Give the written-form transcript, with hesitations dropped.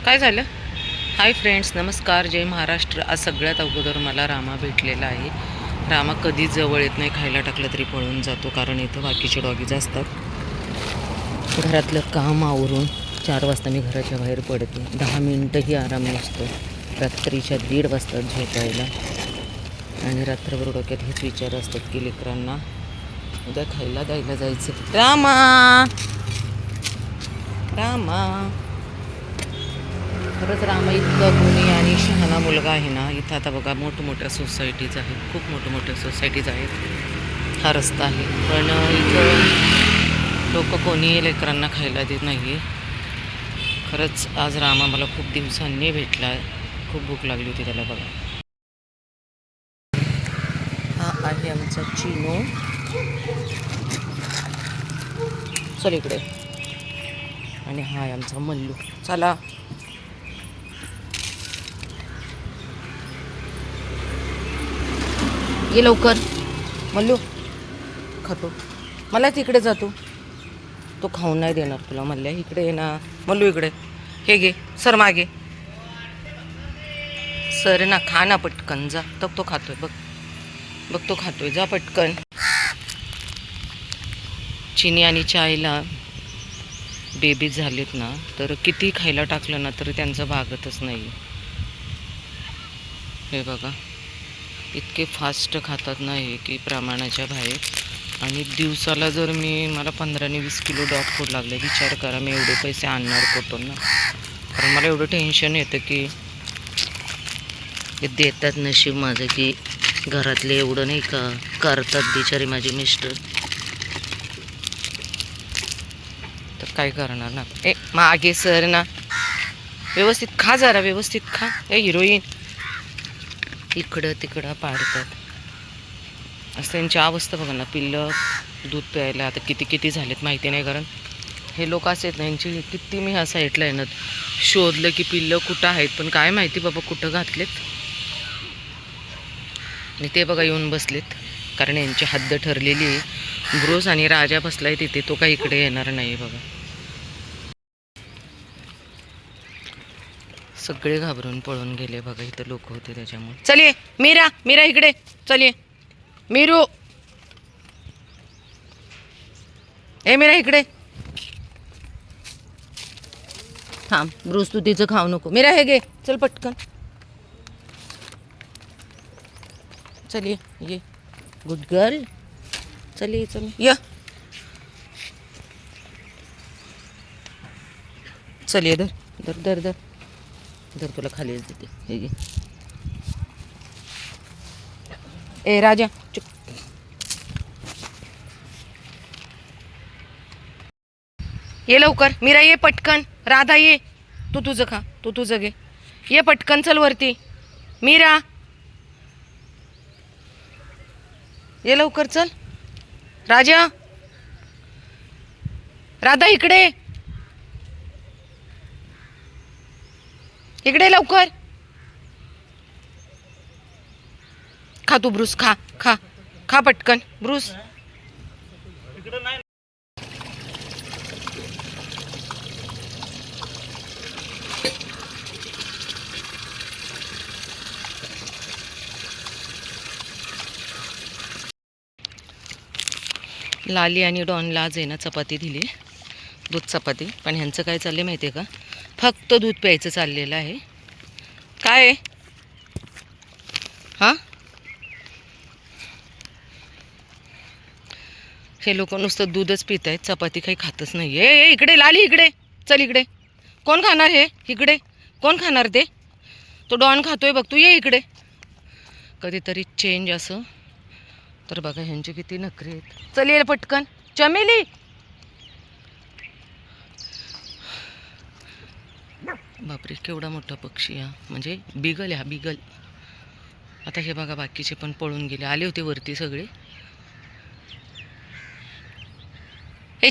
काय झालं? Hi friends, नमस्कार, जय महाराष्ट्र. आज सगळ्यात अगोदर मला रामा भेटलेला आहे. रामा कधीच जवळ येत नाही, खायला टाकलं तरी पळून जातो, कारण इथं बाकीचे डॉगीज असतात. घरातलं काम आवरून 4 वाजता मी घराच्या बाहेर पडते. 10 मिनटंही आराम नसतो. रात्रीच्या 1:30 वाजता झोपायला आणि रात्रभर डोक्यात हेच विचार असतात की लेकरांना उद्या खायला द्यायला जायचं. रामा रामा खरंच रामा इतका गुणी आणि शहाणा मुलगा आहे ना. इथं आता बघा मोठमोठ्या सोसायटीज आहेत, खूप मोठमोठ्या सोसायटीज आहेत. हा रस्ता आहे, पण इथं लोक कोणीही लेकरांना खायला देत नाही आहे. खरंच आज रामा मला खूप दिवसांनी भेटला आहे. खूप भूक लागली होती त्याला. बघा, हा आहे आमचा चिनो. चल इकडे. आणि हा आहे आमचा मल्लू. चला, ये लवकर. मल्लू खातो. मला तिकडे जातो. तो खाऊन नाही देणार तुला. मल्ल्या इकडे ये ना. मल्लू इकडे. हे घे, सर मागे. सर ना, खा ना पटकन. जा. तो खातोय बघ. बघ तो खातोय. जा पटकन. चिनी आणि चायला बेबी झालेत ना, तर किती खायला टाकलं ना तरी त्यांचं भागतच नाही. हे बघा, इतके फास्ट खातात नाही की प्रमाणाच्या बाहेर. आणि दिवसाला जर मला 15 आणि 20 किलो डॉग फूड लागले, विचार करा मी एवढे पैसे आणणार कुठून ना. कारण मला एवढं टेन्शन येतं की देतात नशीब माझं की घरातले एवढं नाही का करतात बिचारी माझे मिस्टर. तर काय करणार ना. मागे सर ना. व्यवस्थित खा, जरा व्यवस्थित खा. हिरोईन इकडं तिकडं पाडतात. असं त्यांची अवस्था बघा ना. पिल्लं दूध प्यायला आता किती किती झालेत माहिती नाही, कारण हे लोक असे आहेत ना, यांची किती मी ह्या साईडला आहे ना शोधलं की पिल्लं कुठं आहेत, पण काय माहिती बाबा कुठं घातलेत. आणि ते बघा येऊन बसलेत, कारण यांची हद्द ठरलेली आहे. ब्रोस आणि राजा बसलाय तिथे, तो काही इकडे येणार नाही. बघा, सगळे घाबरून पळून गेले. बघा इथं लोक होते त्याच्यामुळे. चलिये मीरा, मीरा इकडे. चलिये मीरू. मीरा इकडे थांब. ब्रूस तू तिचं खाऊ नको. मीरा हे घे, चल पटकन. चलिये ये, गुड गर्ल. चलिये चल ये. चलिये धर धर धर धर धर, तुला खाली देते. हे घे. राजा चुप. ये लवकर. मीरा ये पटकन. राधा ये. तू तुझं खा, तू तुझं घे. ये पटकन, चल वरती. मीरा ये लवकर, चल. राजा, राधा इकडे. इकडे लवकर. खा तू ब्रूस, खा खा खा पटकन ब्रूस. लाली आणि डॉनला आज आहे ना चपाती दिली, दूध चपाती. पण ह्यांचं काय चाललं माहिती आहे का, फक्त दूध प्यायचं चाललेलं आहे. काय हां, हे लोक नुसतं दूधच पित आहेत, चपाती काही खातच नाही. इकडे लाली, इकडे चल. इकडे कोण खाणार हे? इकडे कोण खाणार ते? तो डॉन खातोय बघ. तू ये इकडे. कधीतरी चेंज असं. तर बघा ह्यांचे किती नखरे आहेत. चल ये पटकन. चमेली, बापरे केवढा मोठा पक्षी हा. म्हणजे बिगल आहे हा, बिगल. आता हे बघा बाकीचे पण पळून गेले. आले होते वरती सगळे. हे